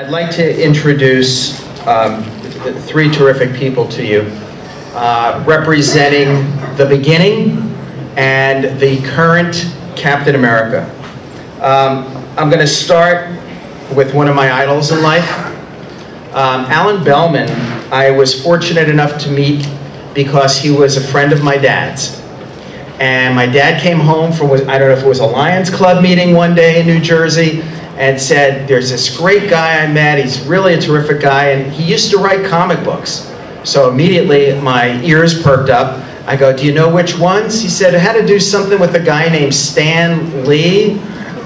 I'd like to introduce three terrific people to you, representing the beginning and the current Captain America. I'm going to start with one of my idols in life. Alan Bellman, I was fortunate enough to meet because he was a friend of my dad's. And my dad came home from, I don't know if it was a Lions Club meeting one day in New Jersey, and said, there's this great guy I met, he's really a terrific guy, and he used to write comic books. So immediately my ears perked up. I go, do you know which ones? He said, it had to do something with a guy named Stan Lee,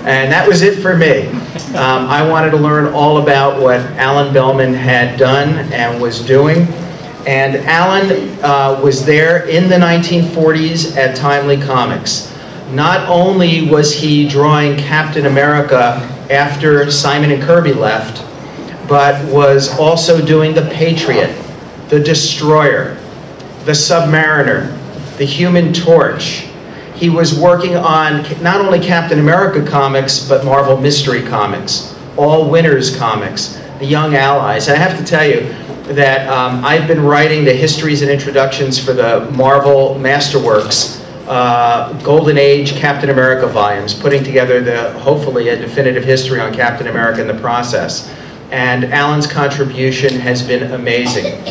and that was it for me. I wanted to learn all about what Alan Bellman had done and was doing. And Alan was there in the 1940s at Timely Comics. Not only was he drawing Captain America after Simon and Kirby left, but was also doing the Patriot, the Destroyer, the Submariner, the Human Torch. He was working on not only Captain America comics, but Marvel Mystery Comics, All Winners Comics, the Young Allies. And I have to tell you that I've been writing the histories and introductions for the Marvel Masterworks Golden Age Captain America volumes, putting together hopefully a definitive history on Captain America in the process. And Alan's contribution has been amazing.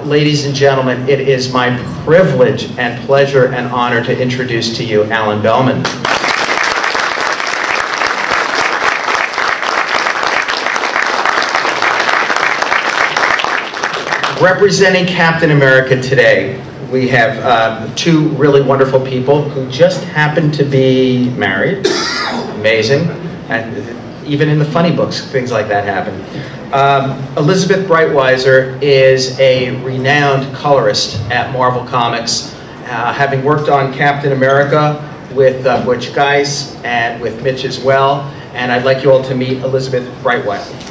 Ladies and gentlemen, it is my privilege and pleasure and honor to introduce to you Alan Bellman. Representing Captain America today, we have two really wonderful people who just happen to be married. Amazing. And even in the funny books, things like that happen. Elizabeth Breitweiser is a renowned colorist at Marvel Comics, having worked on Captain America with Butch Guice and with Mitch as well. And I'd like you all to meet Elizabeth Breitweiser.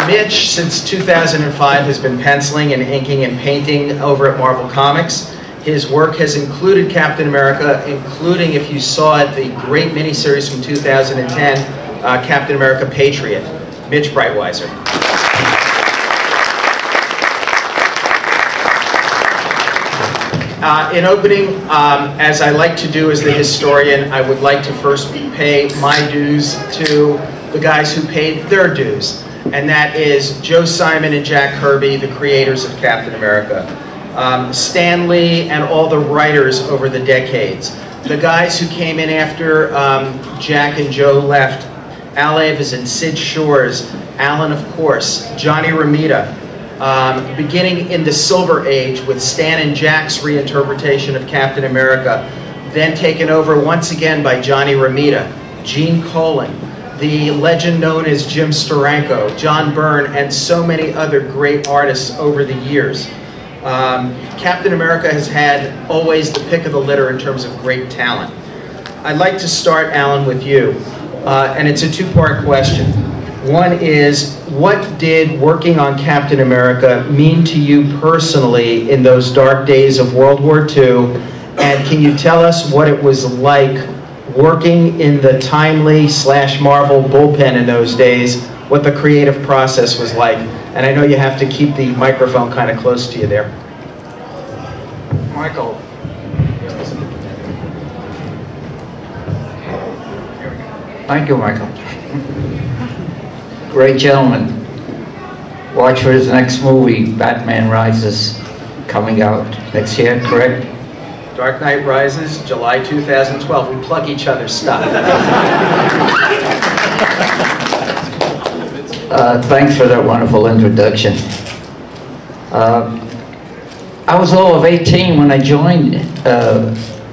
Mitch, since 2005, has been penciling and inking and painting over at Marvel Comics. His work has included Captain America, including, if you saw it, the great miniseries from 2010, Captain America Patriot. Mitch Breitweiser. In opening, as I like to do as the historian, I would like to first pay my dues to the guys who paid their dues. And that is Joe Simon and Jack Kirby, the creators of Captain America. Stan Lee and all the writers over the decades. The guys who came in after Jack and Joe left. Al Avison, Sid Shores, Alan, of course, Johnny Romita. Beginning in the Silver Age with Stan and Jack's reinterpretation of Captain America. Then taken over once again by Johnny Romita, Gene Colan, the legend known as Jim Steranko, John Byrne, and so many other great artists over the years. Captain America has had always the pick of the litter in terms of great talent. I'd like to start, Alan, with you, and it's a two-part question. One is, what did working on Captain America mean to you personally in those dark days of World War II, and can you tell us what it was like working in the Timely/Marvel bullpen in those days, what the creative process was like? And I know you have to keep the microphone kind of close to you there. Michael. Thank you, Michael. Great gentleman. Watch for his next movie, Batman Rises, coming out next year, correct? Dark Knight Rises, July 2012. We plug each other's stuff. Thanks for that wonderful introduction. I was all of 18 when I joined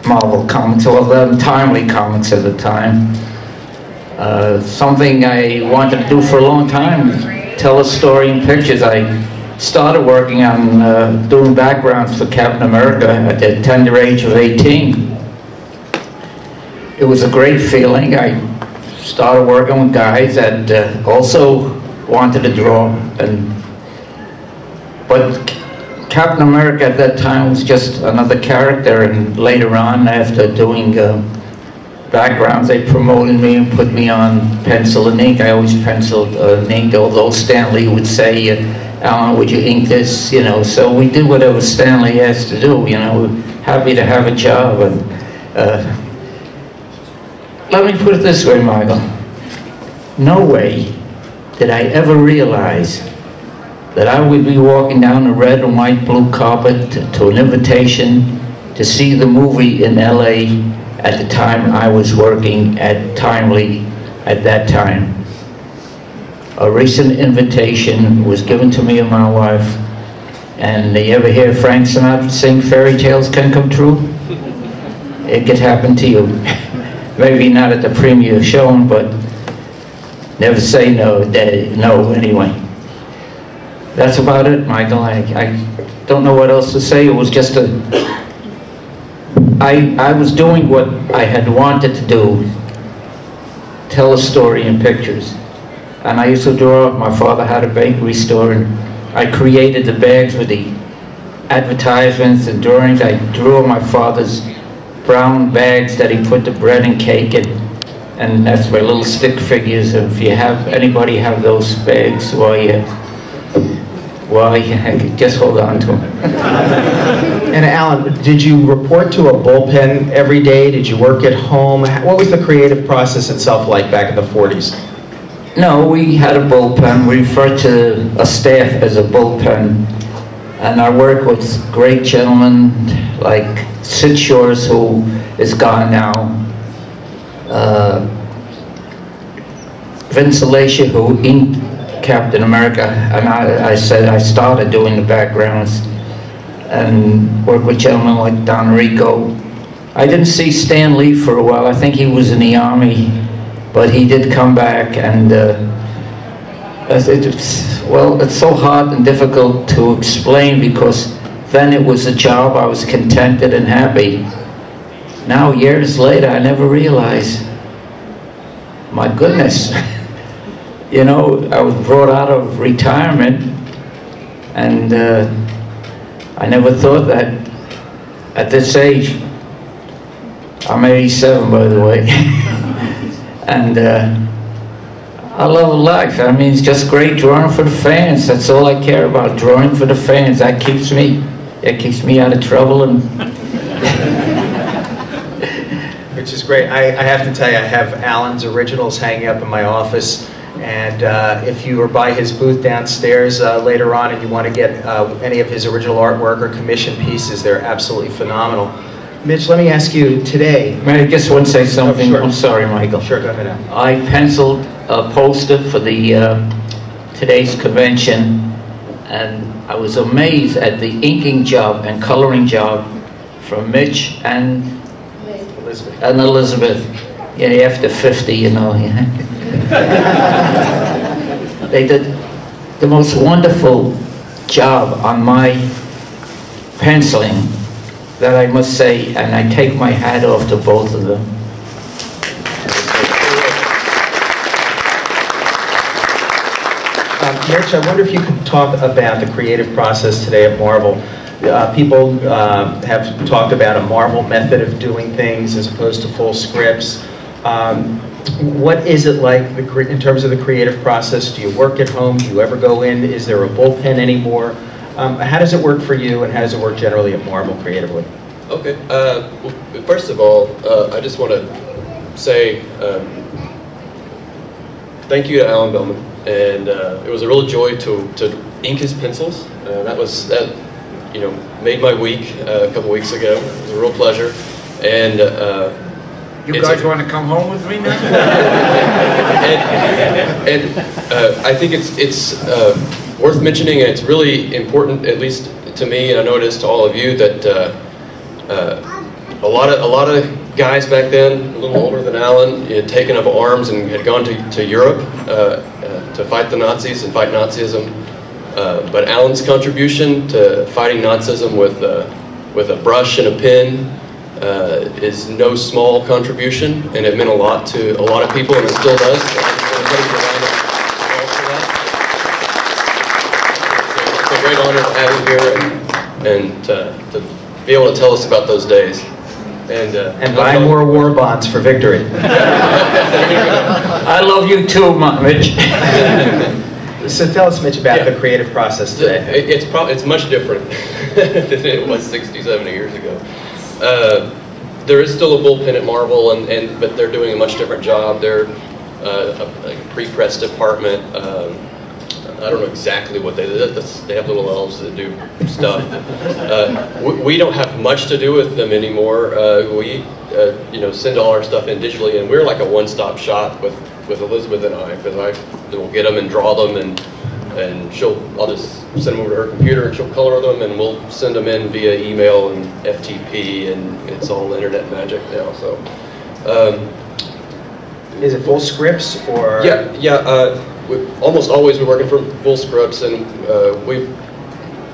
Marvel Comics, or Timely Comics at the time. Something I wanted to do for a long time, tell a story in pictures. I started working on doing backgrounds for Captain America at the tender age of 18. It was a great feeling. I started working with guys that also wanted to draw, but Captain America at that time was just another character, and later on, after doing backgrounds, they promoted me and put me on pencil and ink. I always penciled and inked, although Stanley would say, Alan, would you ink this? You know, so we did whatever Stanley asked to do, you know, happy to have a job. And let me put it this way, Michael. No way did I ever realize that I would be walking down a red and white blue carpet to an invitation to see the movie in LA at the time I was working at Timely at that time. A recent invitation was given to me and my wife, and you ever hear Frank Sinatra sing "Fairy Tales Can Come True"? It could happen to you. Maybe not at the premiere showing, but never say no, no anyway. That's about it, Michael. I don't know what else to say. It was just I was doing what I had wanted to do, tell a story in pictures. And I used to draw. My father had a bakery store, and I created the bags with the advertisements and drawings. I drew my father's brown bags that he put the bread and cake in, and that's my little stick figures. If you have anybody have those bags, well, just hold on to them. And Alan, did you report to a bullpen every day? Did you work at home? What was the creative process itself like back in the 40s? No, we had a bullpen. We referred to a staff as a bullpen. And I worked with great gentlemen like Sid Shores, who is gone now. Vince Alacia, who inked Captain America, and I said I started doing the backgrounds and worked with gentlemen like Don Rico. I didn't see Stan Lee for a while. I think he was in the Army, but he did come back, and it's so hard and difficult to explain, because then it was a job. I was contented and happy. Now, years later, I never realized, my goodness, you know, I was brought out of retirement, and I never thought that at this age, I'm 87, by the way, and I love life. I mean, it's just great drawing for the fans. That's all I care about, drawing for the fans. That keeps me out of trouble. And which is great. I have to tell you, I have Alan's originals hanging up in my office. And if you are by his booth downstairs later on and you want to get any of his original artwork or commission pieces, they're absolutely phenomenal. Mitch, let me ask you today. May I just want to say something? Oh, sure. I'm sorry, Michael. Sure, go ahead. I penciled a poster for the today's convention, and I was amazed at the inking job and coloring job from Mitch and Elizabeth. Yeah, after 50, you know. They did the most wonderful job on my penciling that I must say, and I take my hat off to both of them. Mitch, I wonder if you could talk about the creative process today at Marvel. People have talked about a Marvel method of doing things as opposed to full scripts. What is it like in terms of the creative process? Do you work at home? Do you ever go in? Is there a bullpen anymore? How does it work for you, and how does it work generally at Marvel creatively? Okay. Well, first of all, I just want to say thank you to Alan Bellman, and it was a real joy to ink his pencils. That you know, made my week a couple weeks ago. It was a real pleasure, and. You guys want to come home with me now? and I think it's worth mentioning, and it's really important, at least to me, and I know it is to all of you, that a lot of guys back then, a little older than Alan, had taken up arms and had gone to Europe to fight the Nazis and fight Nazism. But Alan's contribution to fighting Nazism with a brush and a pen is no small contribution, and it meant a lot to a lot of people, and it still does. It's a great honor to have you here and to be able to tell us about those days. And buy more war bonds for victory. I love you too, Mitch. So tell us, Mitch, about the creative process today. It's much different than it was 60, 70 years ago. There is still a bullpen at Marvel, but they're doing a much different job. They're a pre-press department. I don't know exactly what they do. They have little elves that do stuff. We don't have much to do with them anymore. We send all our stuff in digitally, and we're like a one-stop shop with Elizabeth and I, because I will get them and draw them, and I'll just send them over to her computer, and she'll color them, and we'll send them in via email and FTP, and it's all internet magic now. So, is it full scripts or? Yeah. Almost always we're working from full scripts, and we're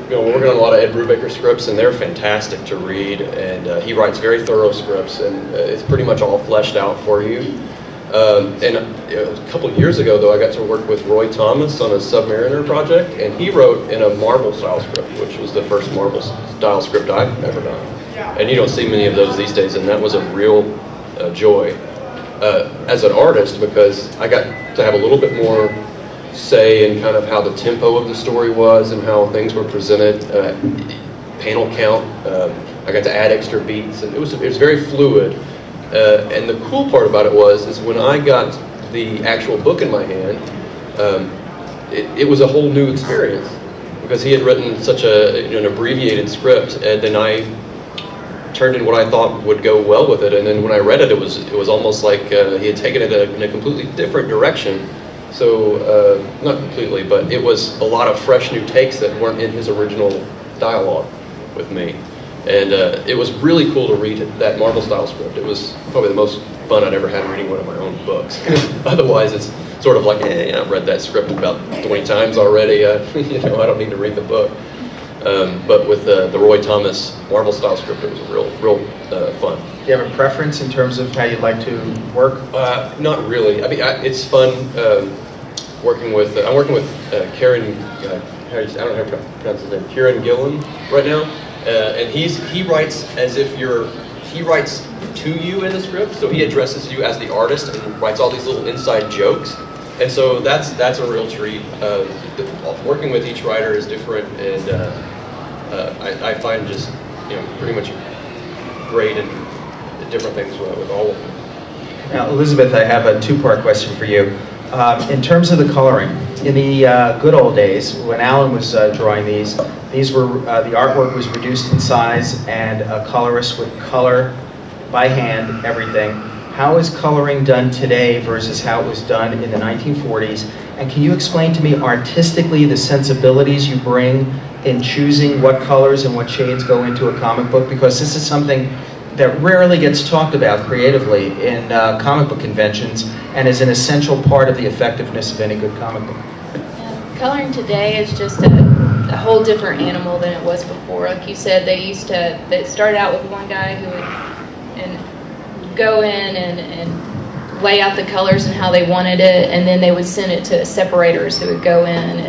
working on a lot of Ed Brubaker scripts, and they're fantastic to read, and he writes very thorough scripts, and it's pretty much all fleshed out for you. And a couple of years ago, though, I got to work with Roy Thomas on a Submariner project, and he wrote in a Marvel style script, which was the first Marvel style script I've ever done. And you don't see many of those these days, and that was a real joy as an artist, because I got to have a little bit more say in kind of how the tempo of the story was and how things were presented, panel count. I got to add extra beats, and it was very fluid. And the cool part about it is when I got the actual book in my hand, it was a whole new experience, because he had written such an abbreviated script, and then I turned in what I thought would go well with it, and then when I read it, it was almost like he had taken it in a completely different direction. So, not completely, but it was a lot of fresh new takes that weren't in his original dialogue with me. And it was really cool to read that Marvel style script. It was probably the most fun I'd ever had reading one of my own books. Otherwise, it's sort of like, I've read that script about 20 times already. I don't need to read the book. But with the Roy Thomas Marvel style script, it was real fun. Do you have a preference in terms of how you'd like to work? Not really. I mean, it's fun working with. I'm working with Kieran. I don't know how to pronounce his name. Kieran Gillen right now, and he writes as if he writes to you in the script. So he addresses you as the artist and writes all these little inside jokes. And so that's a real treat. Working with each writer is different, and I find just pretty much great and different things with all of them. Now, Elizabeth, I have a two-part question for you. In terms of the coloring, in the good old days when Alan was drawing these were the artwork was reduced in size, and a colorist would color by hand everything. How is coloring done today versus how it was done in the 1940s? And can you explain to me artistically the sensibilities you bring in choosing what colors and what shades go into a comic book? Because this is something that rarely gets talked about creatively in comic book conventions, and is an essential part of the effectiveness of any good comic book. Yeah, coloring today is just a whole different animal than it was before. Like you said, they started out with one guy who would go in and lay out the colors and how they wanted it, and then they would send it to separators who would go in,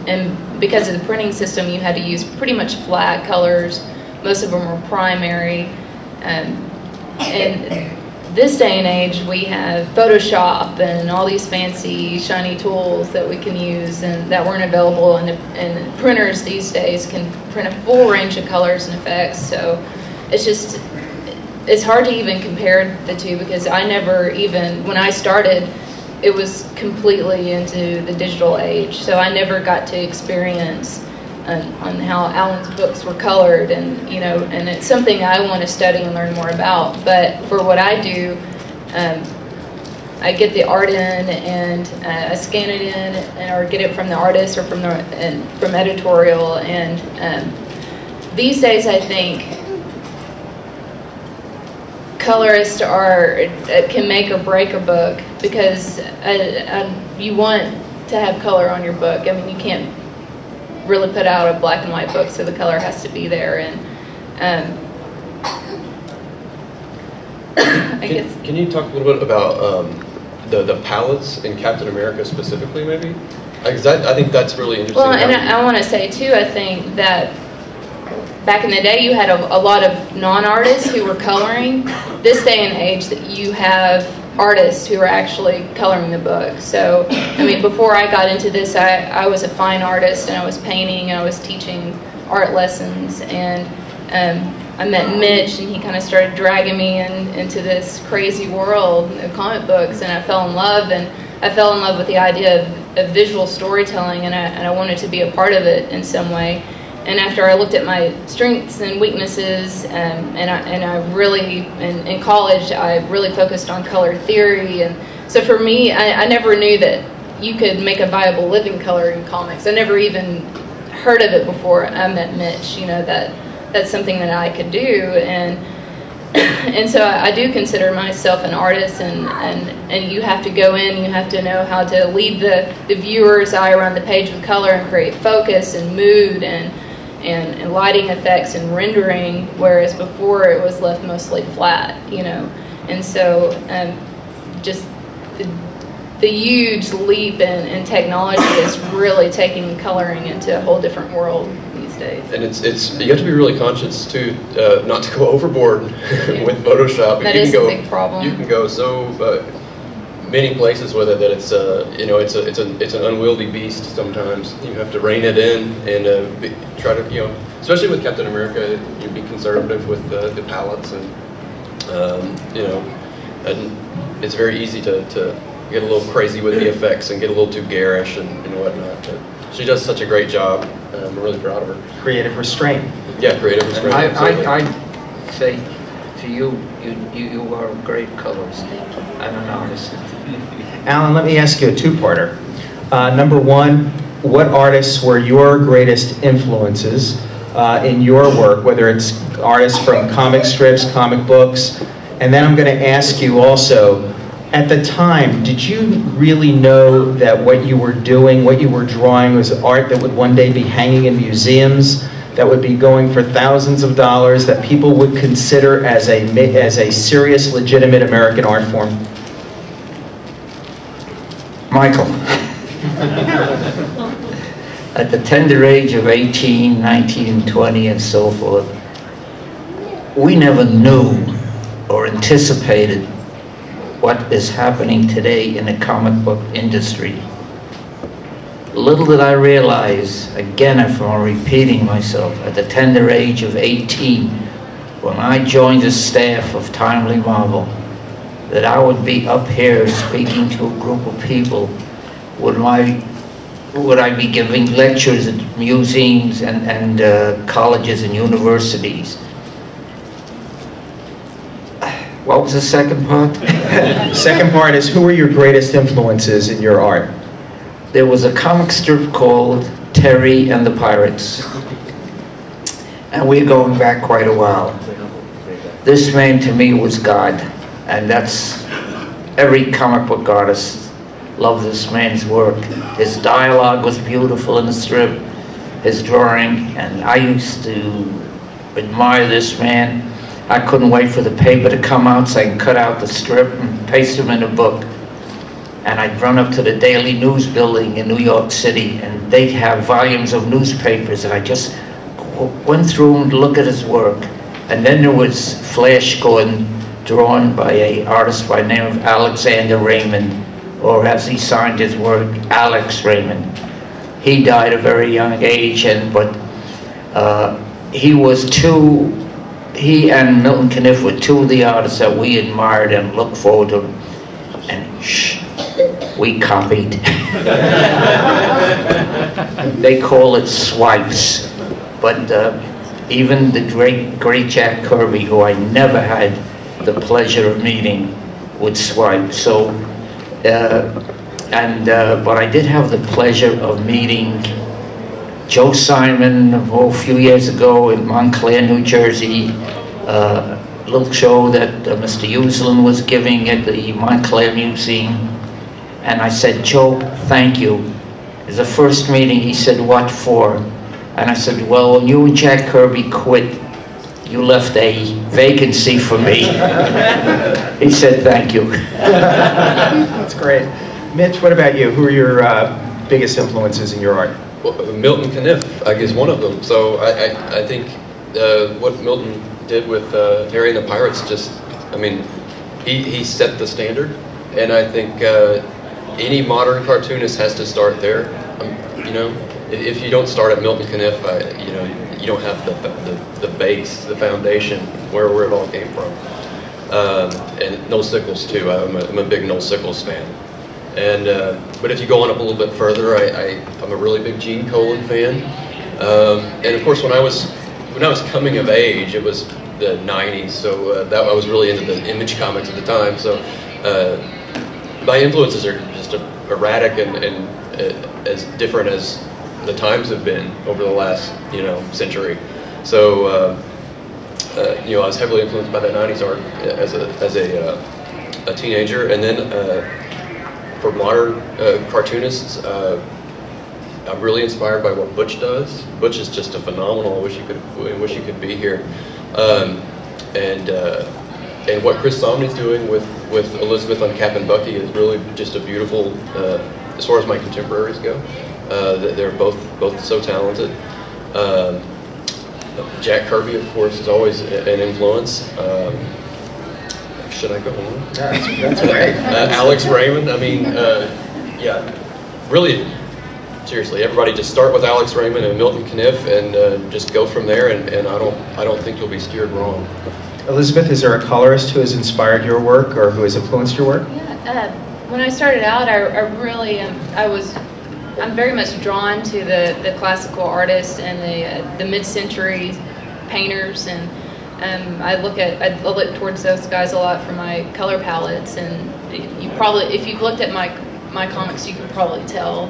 and because of the printing system, you had to use pretty much flat colors. Most of them were primary. And this day and age, we have Photoshop and all these fancy, shiny tools that we can use and that weren't available. And printers these days can print a full range of colors and effects. So it's hard to even compare the two, because I never even, when I started, it was completely into the digital age. So I never got to experience on how Alan's books were colored, and and it's something I want to study and learn more about. But for what I do, I get the art in, and I scan it in, or get it from the artist or from editorial. And these days, I think colorists can make or break a book, because you want to have color on your book. I mean, you can't really put out a black and white book, so the color has to be there. And Can you talk a little bit about the palettes in Captain America specifically, maybe? Because I think that's really interesting. Well, and I want to say too, I think that back in the day, you had a lot of non-artists who were coloring. This day and age, that you have artists who are actually coloring the book. So, I mean, before I got into this, I was a fine artist, and I was painting, and I was teaching art lessons, and I met Mitch, and he kind of started dragging me into this crazy world of comic books, and I fell in love, and I fell in love with the idea of visual storytelling, and I wanted to be a part of it in some way. And after I looked at my strengths and weaknesses, and I really, in college, I really focused on color theory. And so for me, I never knew that you could make a viable living coloring comics. I never even heard of it before I met Mitch, you know, that's something that I could do. And so I do consider myself an artist, and you have to go in, you have to know how to lead the viewer's eye around the page with color and create focus and mood and lighting effects and rendering, whereas before it was left mostly flat, you know. And so just the huge leap in technology is really taking coloring into a whole different world these days. And it's you have to be really conscious too, not to go overboard with Photoshop. That is a big problem. You can go so many places with it that it's you know, it's an unwieldy beast. Sometimes you have to rein it in and try to, you know, especially with Captain America, you be conservative with the palettes, and you know, and it's very easy to get a little crazy with the effects and get a little too garish and whatnot. But she does such a great job. I'm really proud of her. Creative restraint. Yeah, creative restraint. I say to you, you are great colorist. I'm an artist. Alan, let me ask you a two-parter. Number one, what artists were your greatest influences in your work, whether it's artists from comic strips, comic books? And then I'm going to ask you also, at the time, did you really know that what you were doing, what you were drawing, was art that would one day be hanging in museums, that would be going for thousands of dollars, that people would consider as a serious, legitimate American art form? Michael, at the tender age of 18, 19, 20, and so forth, we never knew or anticipated what is happening today in the comic book industry. Little did I realize, again, if I'm repeating myself, at the tender age of 18, when I joined the staff of Timely Marvel, that I would be up here speaking to a group of people. Would I be giving lectures at museums and colleges and universities? What was the second part? Second part is, who were your greatest influences in your art? There was a comic strip called Terry and the Pirates. And we're going back quite a while. This man to me was God. And that's, every comic book artist loved this man's work. His dialogue was beautiful in the strip, his drawing, and I used to admire this man. I couldn't wait for the paper to come out so I could cut out the strip and paste them in a book. And I'd run up to the Daily News building in New York City, and they'd have volumes of newspapers, and I just went through and looked at his work. And then there was Flash Gordon, drawn by an artist by the name of Alexander Raymond, or as he signed his work, Alex Raymond. He died at a very young age, but he and Milton Caniff were two of the artists that we admired and looked forward to, and we copied. They call it swipes, but even the great Jack Kirby, who I never had the pleasure of meeting, would swipe. So, but I did have the pleasure of meeting Joe Simon a few years ago in Montclair, New Jersey, a little show that Mr. Uslan was giving at the Montclair Museum. And I said, Joe, thank you. It was the first meeting. He said, what for? And I said, well, when you and Jack Kirby quit, you left a vacancy for me. He said, thank you. That's great. Mitch, what about you? Who are your biggest influences in your art? Well, Milton Caniff, I guess, one of them. So I think what Milton did with Harry and the Pirates, just, I mean, he set the standard, and I think any modern cartoonist has to start there. You know, if you don't start at Milton Caniff, you know, you don't have the base, the foundation, where it all came from. And Noel Sickles too. I'm a big Noel Sickles fan. And but if you go on up a little bit further, I'm a really big Gene Colan fan. And of course, when I was coming of age, it was the '90s, so that I was really into the Image comics at the time. So my influences are just erratic and as different as the times have been over the last, you know, century. So you know, I was heavily influenced by the '90s art as a teenager, and then for modern cartoonists, I'm really inspired by what Butch does. Butch is just a phenomenal. I wish you could be here. And what Chris Somney's doing with Elizabeth on Cap and Bucky is really just a beautiful. As far as my contemporaries go, they're both so talented. Jack Kirby, of course, is always an influence. Should I go on? That's great. Alex Raymond. I mean, yeah, really. Seriously, everybody just start with Alex Raymond and Milton Caniff, and just go from there. And I don't think you'll be steered wrong. Elizabeth, is there a colorist who has inspired your work or who has influenced your work? Yeah. When I started out, I really I'm very much drawn to the classical artists and the mid-century painters, and I look towards those guys a lot for my color palettes. And you probably, if you've looked at my comics, you can probably tell.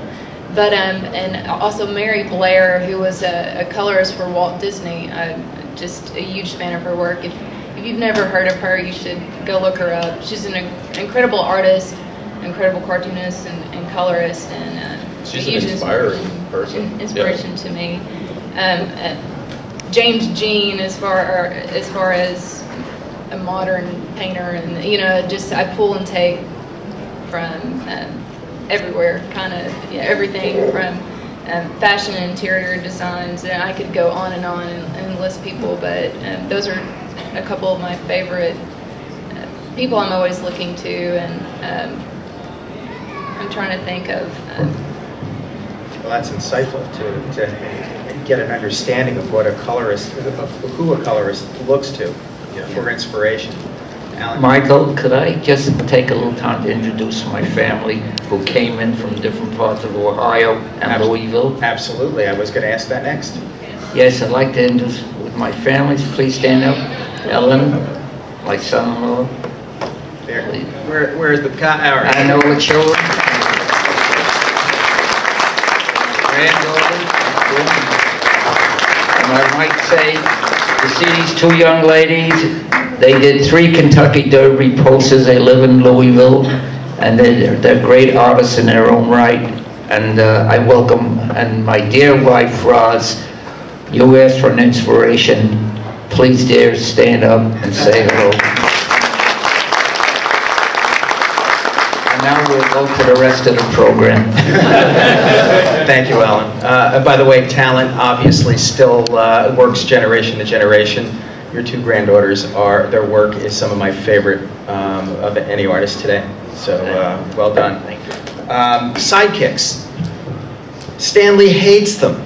But and also Mary Blair, who was a colorist for Walt Disney. I'm just a huge fan of her work. If you've never heard of her, you should go look her up. She's an incredible artist, incredible cartoonist and colorist, and she's an inspiring person. Inspiration to me. James Jean, as far as a modern painter, and you know, just I pull and take from everywhere, kind of, you know, everything from fashion and interior designs, and I could go on and list people, but those are a couple of my favorite people I'm always looking to, and I'm trying to think of. Well, that's insightful to get an understanding of what a colorist, of who a colorist looks to for inspiration. Alan? Michael, could I just take a little time to introduce my family who came in from different parts of Ohio and Louisville? Absolutely. I was going to ask that next. Yes, I'd like to introduce with my families. Please stand up. Ellen, my son-in-law. There. Where's the I know the children. Granddaughters. And I might say, you see these two young ladies, they did 3 Kentucky Derby posters. They live in Louisville, and they're great artists in their own right. And I welcome, and my dear wife, Roz, you asked for an inspiration. Please, dear, stand up and say hello. And now we'll go to the rest of the program. Thank you, Alan. By the way, talent obviously still works generation to generation. Your 2 granddaughters their work is some of my favorite of any artist today. So well done. Thank you. Sidekicks. Stanley hates them.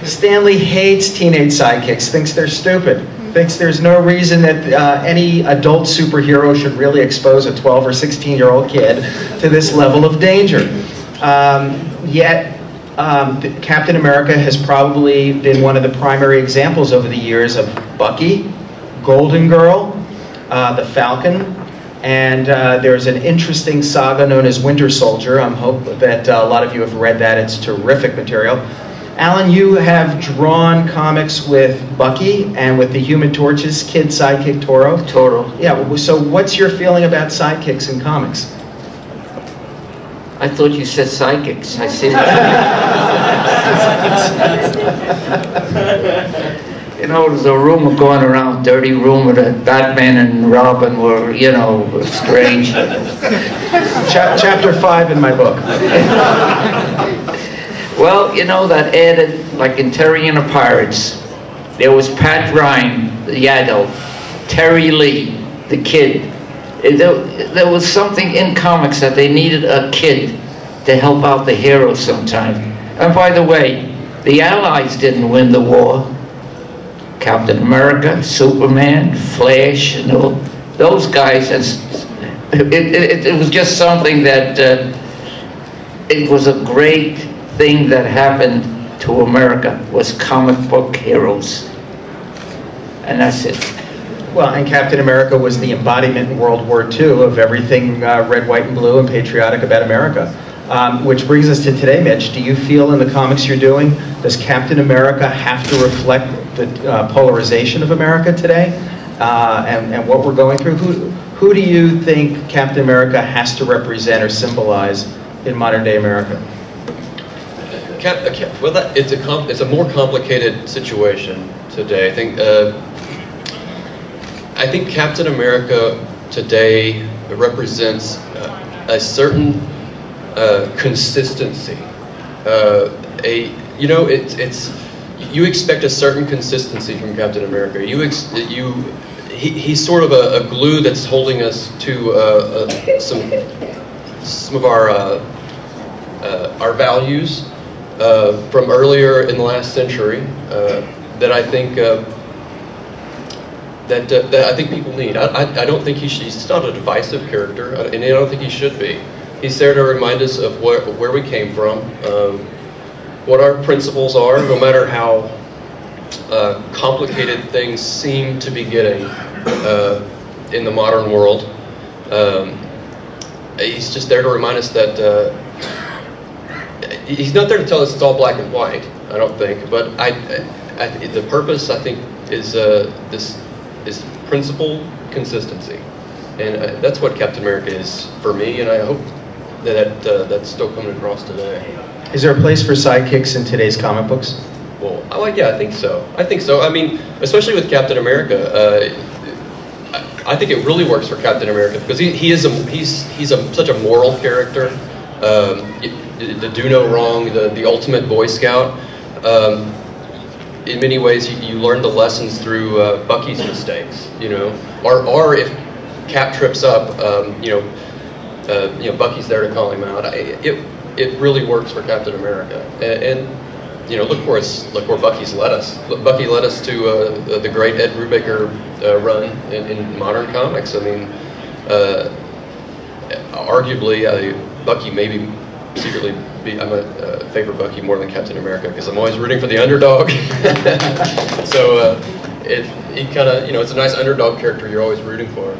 Stanley hates teenage sidekicks, thinks they're stupid, thinks there's no reason that any adult superhero should really expose a 12 or 16-year-old kid to this level of danger. Yet, Captain America has probably been one of the primary examples over the years of Bucky, Golden Girl, the Falcon, and there's an interesting saga known as Winter Soldier. I hope that a lot of you have read that. It's terrific material. Alan, you have drawn comics with Bucky and with the Human Torch's kid sidekick Toro. Toro. Yeah, so what's your feeling about sidekicks in comics? I thought you said psychics. I see. You know, there's a rumor going around, dirty rumor, that Batman and Robin were, you know, strange. Chapter 5 in my book. Well, you know, that added, like in Terry and the Pirates, There was Pat Ryan, the adult, Terry Lee, the kid. There was something in comics that they needed a kid to help out the hero sometimes. And by the way, the Allies didn't win the war. Captain America, Superman, Flash, and all those guys. It was just something that it was a great thing that happened to America, was comic book heroes. And that's it. Well, and Captain America was the embodiment in World War II of everything red, white, and blue and patriotic about America. Which brings us to today, Mitch. Do you feel in the comics you're doing, does Captain America have to reflect the polarization of America today and what we're going through? Who do you think Captain America has to represent or symbolize in modern day America? Well, it's a more complicated situation today. I think Captain America today represents a certain consistency. You expect a certain consistency from Captain America. He's sort of a glue that's holding us to some of our values from earlier in the last century that I think that I think people need. I don't think he's not a divisive character, and I don't think he should be. He's there to remind us of where we came from, what our principles are, no matter how complicated things seem to be getting in the modern world. He's just there to remind us that he's not there to tell us it's all black and white, I don't think, but the purpose, I think, is this principle consistency. And that's what Captain America is for me, and I hope that's still coming across today. Is there a place for sidekicks in today's comic books? Well, yeah, I think so. I mean, especially with Captain America, I think it really works for Captain America because he's such a moral character, the do no wrong, the ultimate Boy Scout. In many ways, you learn the lessons through Bucky's mistakes, or if Cap trips up, Bucky's there to call him out. It really works for Captain America, and look where Bucky's led us. Bucky led us to the great Ed Brubaker run in modern comics. I mean, arguably, Bucky maybe secretly I'm a favor Bucky more than Captain America because I'm always rooting for the underdog. So he kind of it's a nice underdog character you're always rooting for,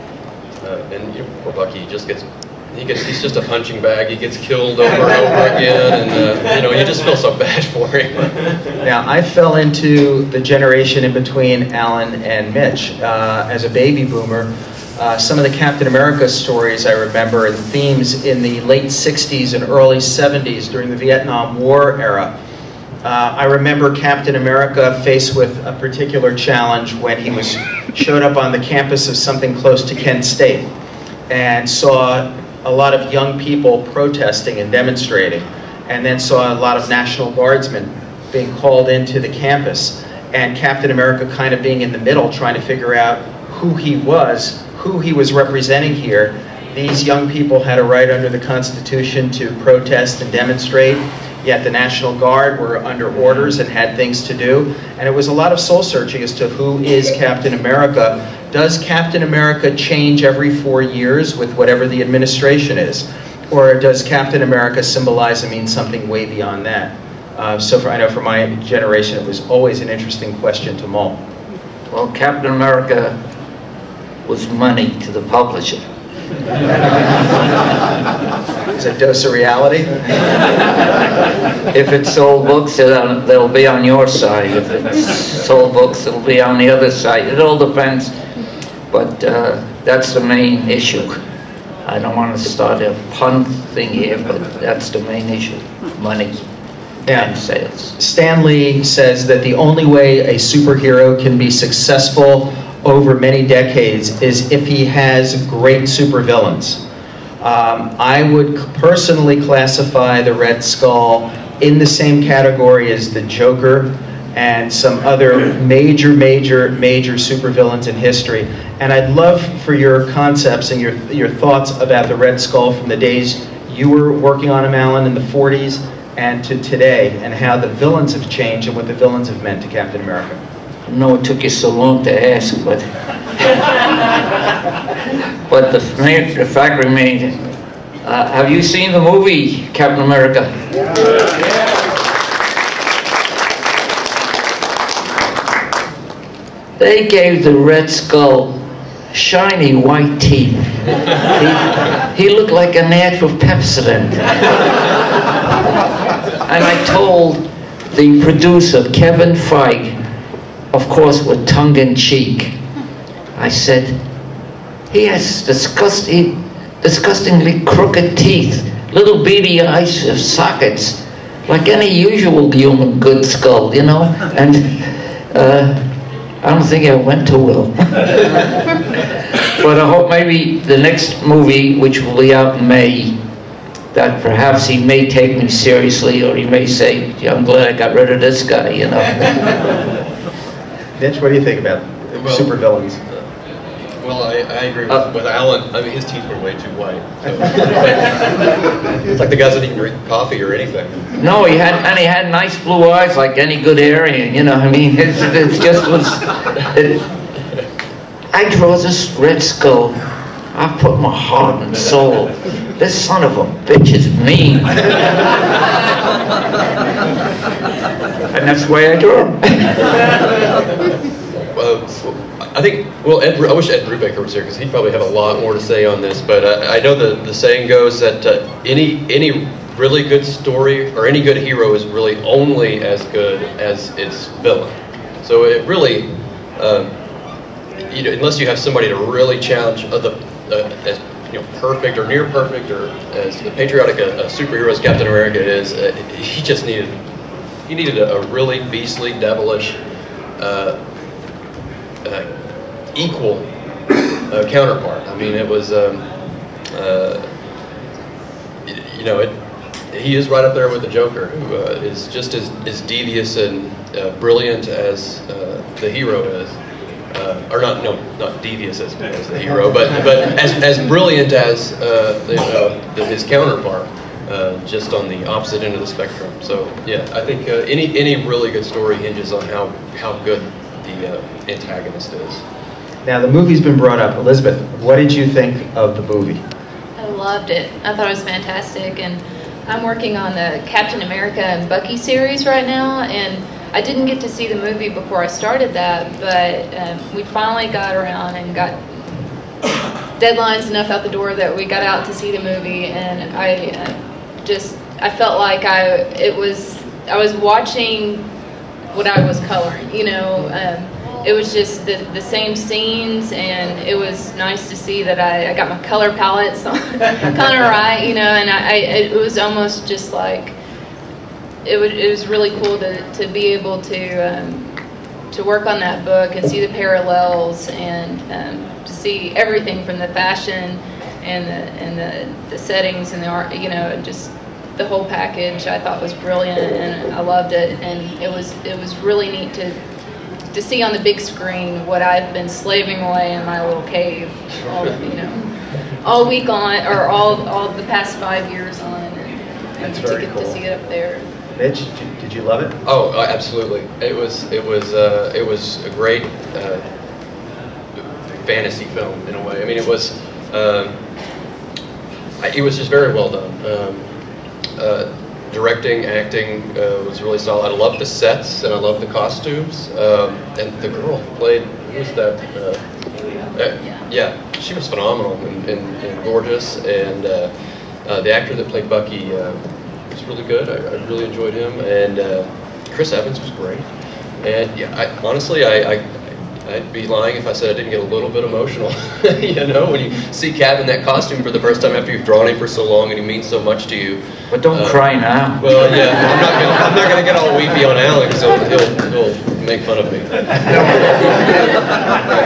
and poor Bucky he's just a punching bag. He gets killed over and over again, and you just feel so bad for him. Now, I fell into the generation in between Alan and Mitch as a baby boomer. Some of the Captain America stories I remember and themes in the late 60s and early 70s during the Vietnam War era. I remember Captain America faced with a particular challenge when he showed up on the campus of something close to Kent State and saw a lot of young people protesting and demonstrating, and then saw a lot of National Guardsmen being called into the campus, and Captain America kind of being in the middle trying to figure out who he was representing here. These young people had a right under the Constitution to protest and demonstrate, yet the National Guard were under orders and had things to do, and it was a lot of soul searching as to who is Captain America. Does Captain America change every 4 years with whatever the administration is? Or does Captain America symbolize and mean something way beyond that? I know for my generation, it was always an interesting question to mull. Well, Captain America was money to the publisher. Is it dose of reality? If it sold books, they'll be on your side. If it's sold books, it'll be on the other side. It all depends. But that's the main issue. I don't want to start a pun thing here, but that's the main issue. Money and sales. Stan Lee says that the only way a superhero can be successful over many decades is if he has great supervillains. I would personally classify the Red Skull in the same category as the Joker and some other major supervillains in history. And I'd love for your concepts and your thoughts about the Red Skull from the days you were working on him, Alan, in the 40s and to today, and how the villains have changed and what the villains have meant to Captain America. I know it took you so long to ask, but but the fact remains. Have you seen the movie Captain America? They gave the Red Skull shiny white teeth. He looked like an ad for Pepsodent. And I told the producer, Kevin Feige, of course with tongue-in-cheek, I said, he has disgustingly crooked teeth, little beady eyes of sockets, like any usual human good skull, you know? And I don't think it went too well. But I hope maybe the next movie, which will be out in May, that perhaps he may take me seriously, or he may say, I'm glad I got rid of this guy, you know. Mitch, what do you think about supervillains? Well, I agree with Alan. I mean, his teeth were way too white. So it's like the guys that didn't drink coffee or anything. No, he had nice blue eyes like any good Aryan, you know. I mean, it just was. I draw this Red Skull. I put my heart and soul. This son of a bitch is mean. And that's the way I draw him. I think, well, I wish Ed Brubaker was here because he'd probably have a lot more to say on this, but I know the saying goes that any really good story or any good hero is really only as good as its villain. So it really, unless you have somebody to really challenge as perfect or near perfect or as patriotic a superhero as Captain America is, he just needed a really beastly, devilish, equal counterpart. I mean, it was, he is right up there with the Joker, who is just as devious and brilliant as the hero is. Or not devious as the hero, but as brilliant as his counterpart, just on the opposite end of the spectrum. So yeah, I think any really good story hinges on how good the antagonist is. Now the movie's been brought up. Elizabeth, what did you think of the movie? I loved it. I thought it was fantastic, and I'm working on the Captain America and Bucky series right now, and I didn't get to see the movie before I started that, but we finally got around and got deadlines enough out the door that we got out to see the movie, and I felt like I was watching what I was coloring, you know. It was just the same scenes, and it was nice to see that I got my color palettes kind of right, you know, and it was almost just like, it was really cool to be able to work on that book and see the parallels, and to see everything from the fashion and the settings and the art, you know, just the whole package. I thought was brilliant, and I loved it, and it was really neat to see on the big screen what I've been slaving away in my little cave, all week on, or all the past 5 years on, and to get to see it up there. Mitch, did you love it? Oh, absolutely! It was a great fantasy film in a way. I mean, it was just very well done. Directing, acting was really solid. I loved the sets and I loved the costumes. And the girl who played, who was that? Yeah, she was phenomenal and gorgeous. And the actor that played Bucky was really good. I really enjoyed him. And Chris Evans was great. And yeah, honestly, I'd be lying if I said I didn't get a little bit emotional. You know, when you see Cap in that costume for the first time after you've drawn him for so long and he means so much to you. But don't cry now. Well, yeah, I'm not gonna get all weepy on Alex, so he'll make fun of me.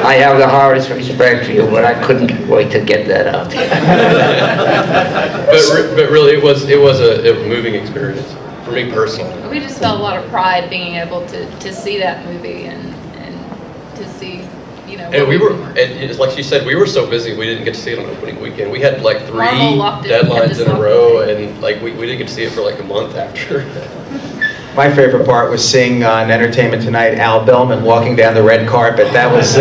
I have the hardest respect for you, but I couldn't wait to get that out. But really, it was a moving experience. for me personally. We just felt a lot of pride being able to see that movie and to see, you know. And we were, and like she said, we were so busy we didn't get to see it on opening weekend. We had like 3 deadlines in a row, and like we didn't get to see it for like a month after. My favorite part was seeing on Entertainment Tonight Al Bellman walking down the red carpet. That was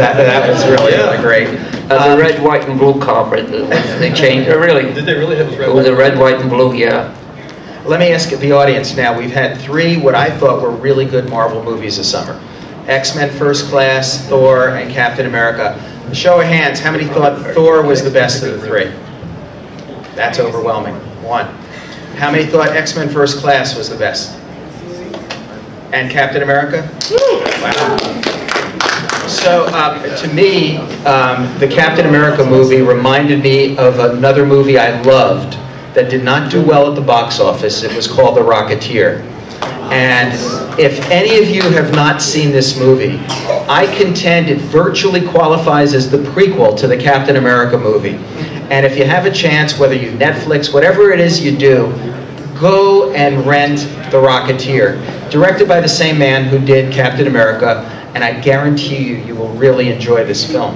really, really great. The red, white, and blue carpet. They changed it, really. Did they really have this red? It was a red, white, and blue, yeah. Let me ask the audience now. We've had 3 what I thought were really good Marvel movies this summer. X-Men First Class, Thor, and Captain America. A show of hands, how many thought Thor was the best of the 3? That's overwhelming. 1. How many thought X-Men First Class was the best? And Captain America? Wow. So to me, the Captain America movie reminded me of another movie I loved that did not do well at the box office. It was called The Rocketeer. And if any of you have not seen this movie, I contend it virtually qualifies as the prequel to the Captain America movie. And if you have a chance, whether you Netflix, whatever it is you do, go and rent The Rocketeer. Directed by the same man who did Captain America, and I guarantee you, you will really enjoy this film.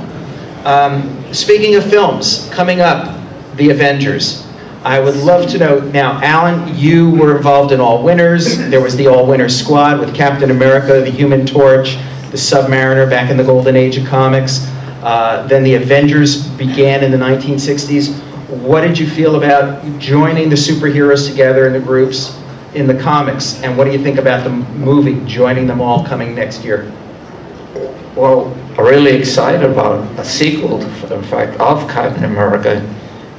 Speaking of films, coming up, The Avengers. I would love to know, now Alan, you were involved in All Winners. There was the All Winners squad with Captain America, the Human Torch, the Submariner back in the golden age of comics. Then the Avengers began in the 1960s. What did you feel about joining the superheroes together in the groups in the comics? And what do you think about the movie, joining them all coming next year? Well, I'm really excited about a sequel, in fact, of Captain America.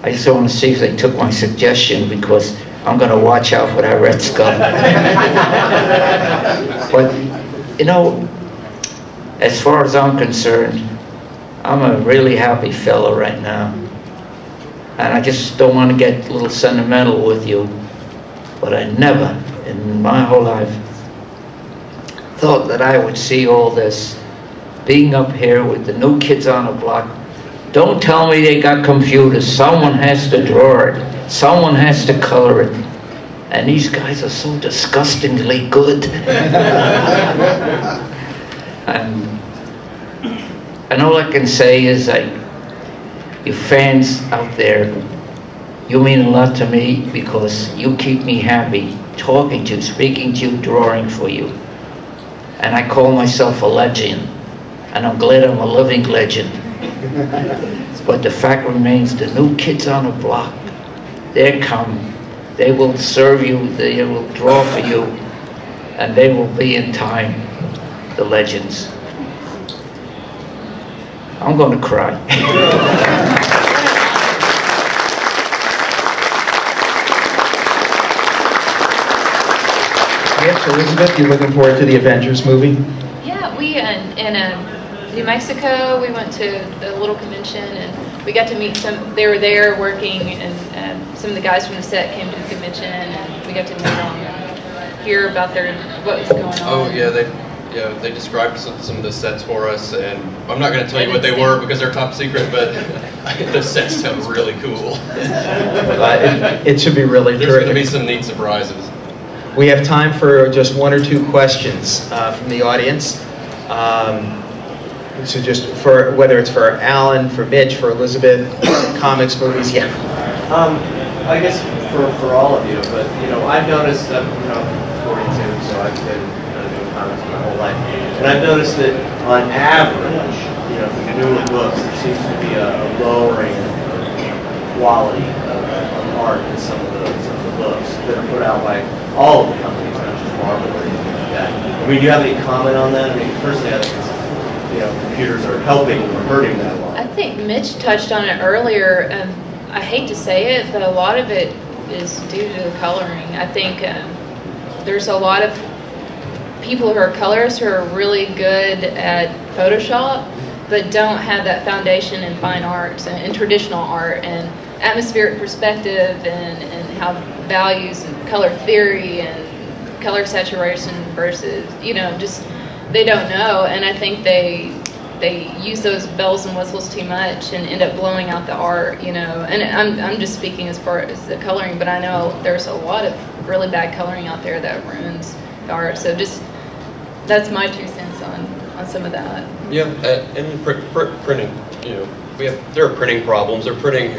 I just want to see if they took my suggestion, because I'm going to watch out for that Red Skull. But, you know, as far as I'm concerned, I'm a really happy fella right now. And I just don't want to get a little sentimental with you, but I never, in my whole life, thought that I would see all this, being up here with the new kids on the block. Don't tell me they got computers. Someone has to draw it. Someone has to color it. And these guys are so disgustingly good. And all I can say is that you fans out there, you mean a lot to me, because you keep me happy, talking to you, speaking to you, drawing for you. And I call myself a legend, and I'm glad I'm a living legend. But the fact remains, the new kids on the block, they're coming. They will serve you, they will draw for you, and they will be in time the legends. I'm going to cry. Yes, Elizabeth, you're looking forward to the Avengers movie? Yeah, we in New Mexico, we went to a little convention and we got to meet some. They were there working, and some of the guys from the set came to the convention, and we got to meet them and hear about what was going on. Oh yeah, they described some of the sets for us, and I'm not going to tell you what they were because they're top secret, but the sets sound really cool. It should be really There's terrific. going to be some neat surprises. We have time for just 1 or 2 questions from the audience. So just for, whether it's for Alan, for Mitch, for Elizabeth, comics, movies, yeah. I guess for all of you, but I've noticed that 42, so I've been doing comics my whole life, and I've noticed that on average, for the newer books, there seems to be a lowering quality of art in some of the books that are put out by all of the companies, not just Marvel or anything like that. I mean, do you have any comment on that? I mean, personally, I think computers are helping or hurting that a lot. I think Mitch touched on it earlier. I hate to say it, but a lot of it is due to the coloring. I think there's a lot of people who are colorists who are really good at Photoshop, but don't have that foundation in fine arts and traditional art and atmospheric perspective and how values and color theory and color saturation versus, just they don't know. And I think they use those bells and whistles too much and end up blowing out the art, and I'm just speaking as far as the coloring, but I know there's a lot of really bad coloring out there that ruins the art. So just, that's my 2 cents on some of that. Yeah, and printing, you know, there are printing problems. They're printing,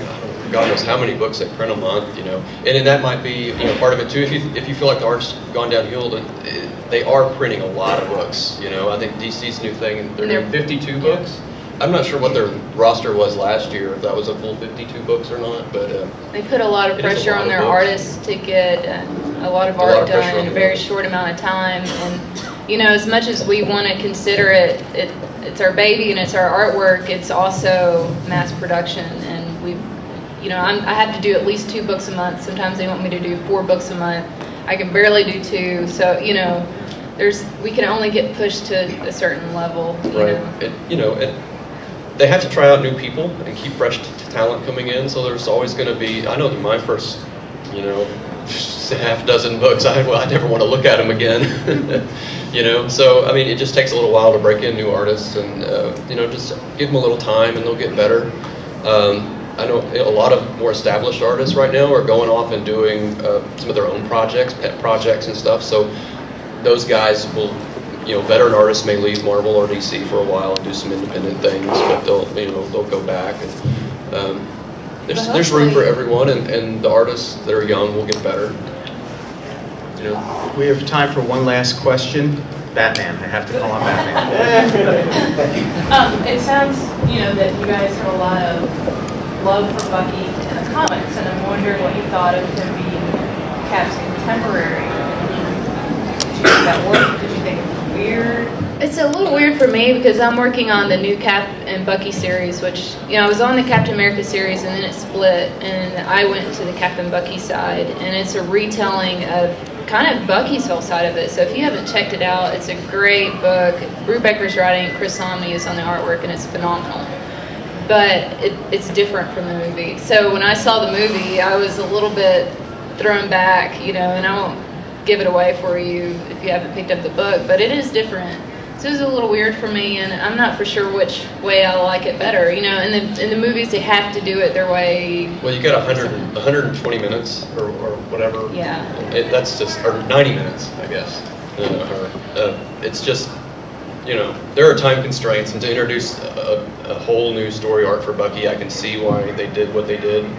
God knows how many books they print a month, you know, and that might be, you know, part of it too. If you feel like the art's gone downhill, they are printing a lot of books. You know, I think DC's new thing, they're doing 52 books. I'm not sure what their roster was last year, if that was a full 52 books or not, but they put a lot of pressure on their artists to get a lot of art done in a very short amount of time. And you know, as much as we want to consider it's our baby and it's our artwork, it's also mass production. And we, you know, I have to do at least 2 books a month. Sometimes they want me to do 4 books a month. I can barely do 2. So you know, we can only get pushed to a certain level. You know, they have to try out new people and keep fresh talent coming in. So there's always going to be. I know that my first, you know, half dozen books, I never want to look at them again. You know, so I mean, it just takes a little while to break in new artists, and you know, just give them a little time, and they'll get better. I know a lot of more established artists right now are going off and doing some of their own projects, pet projects and stuff. So those guys will, you know, veteran artists may leave Marvel or DC for a while and do some independent things, but they'll go back. And there's room for everyone, and the artists that are young will get better. You know. We have time for one last question. Batman. I have to call on Batman. It sounds, you know, that you guys have a lot of love for Bucky in the comics, and I'm wondering what you thought of him being Cap's contemporary. Did you think that worked? Did you think it was weird? It's a little weird for me because I'm working on the new Cap and Bucky series, which, you know, I was on the Captain America series and then it split, and I went to the Captain Bucky side, and it's a retelling of kind of Bucky's whole side of it. So if you haven't checked it out, it's a great book. Brubaker's writing, Chris Somney is on the artwork, and it's phenomenal. But it's different from the movie. So when I saw the movie, I was a little bit thrown back, you know, and I won't give it away for you if you haven't picked up the book, but it is different. So it was a little weird for me, and I'm not for sure which way I like it better. You know, in the movies, they have to do it their way. Well, you got 120 minutes or whatever. Yeah. That's just, or 90 minutes, I guess. It's just, you know, there are time constraints, and to introduce a whole new story arc for Bucky, I can see why they did what they did.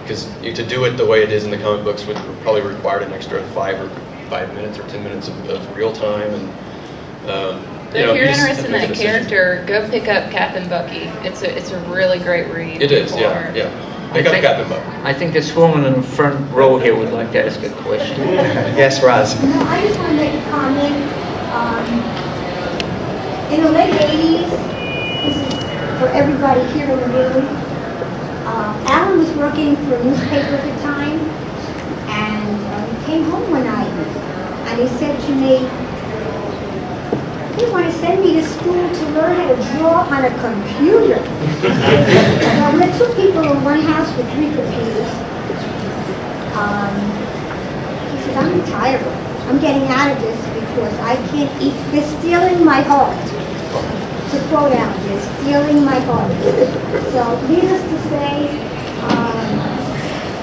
Because to do it the way it is in the comic books would probably require an extra 5 minutes or 10 minutes of real time. And if you're interested in that character, go pick up Cap and Bucky. It's a really great read. It is, yeah. Pick up Cap and Bucky. I think this woman in the front row here would like to ask a question. Yes, Roz. No, I just want to make a comment. In the late 80s, this is for everybody here in the room, Alan was working for a newspaper at the time, and he came home one night, and he said to me, "You want to send me to school to learn how to draw on a computer?" Well, we're 2 people in one house with 3 computers. He said, "I'm retired. I'm getting out of this because I can't eat. They're stealing my heart." To quote out, "They're stealing my heart." So, needless to say,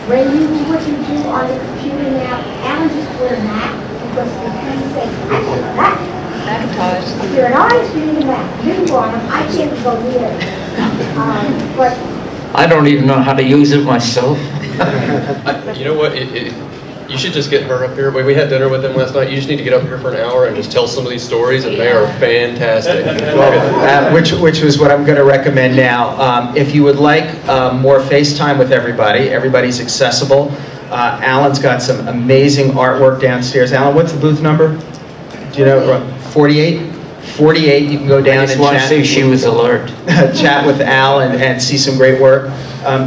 when you what you do on the computer now, Alan just put a Mac because he can say, "I can do that." Macintosh. If you're an artist, you need a Mac. You want them. I can't go near it. But I don't even know how to use it myself. You know what? You should just get her up here. We had dinner with them last night. You just need to get up here for an hour and just tell some of these stories, and they are fantastic. Well, which was what I'm going to recommend now. If you would like more FaceTime with everybody, everybody's accessible. Alan's got some amazing artwork downstairs. Alan, what's the booth number? Do you know? 48? 48, you can go down and chat. I just want to say she was alert. Chat with Al and see some great work.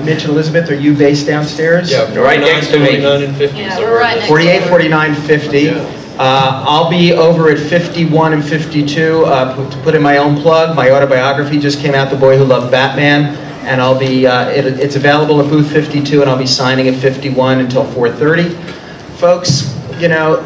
Mitch and Elizabeth, are you based downstairs? Yeah, right next to me. 49 and 50. Yeah, we're right next 48, door. 49, 50. Yeah. I'll be over at 51 and 52 to put in my own plug. My autobiography just came out, The Boy Who Loved Batman, and I'll be. It's available at booth 52, and I'll be signing at 51 until 4:30. Folks, you know,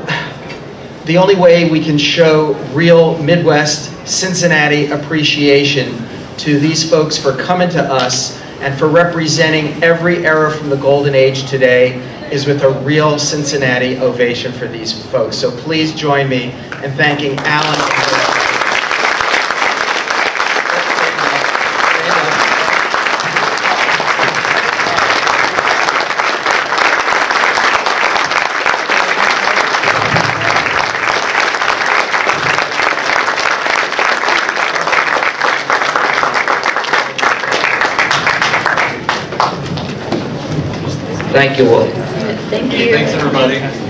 the only way we can show real Midwest, Cincinnati appreciation to these folks for coming to us and for representing every era from the golden age today is with a real Cincinnati ovation for these folks. So please join me in thanking Alan. Thank you all. Thank you. Thanks, everybody.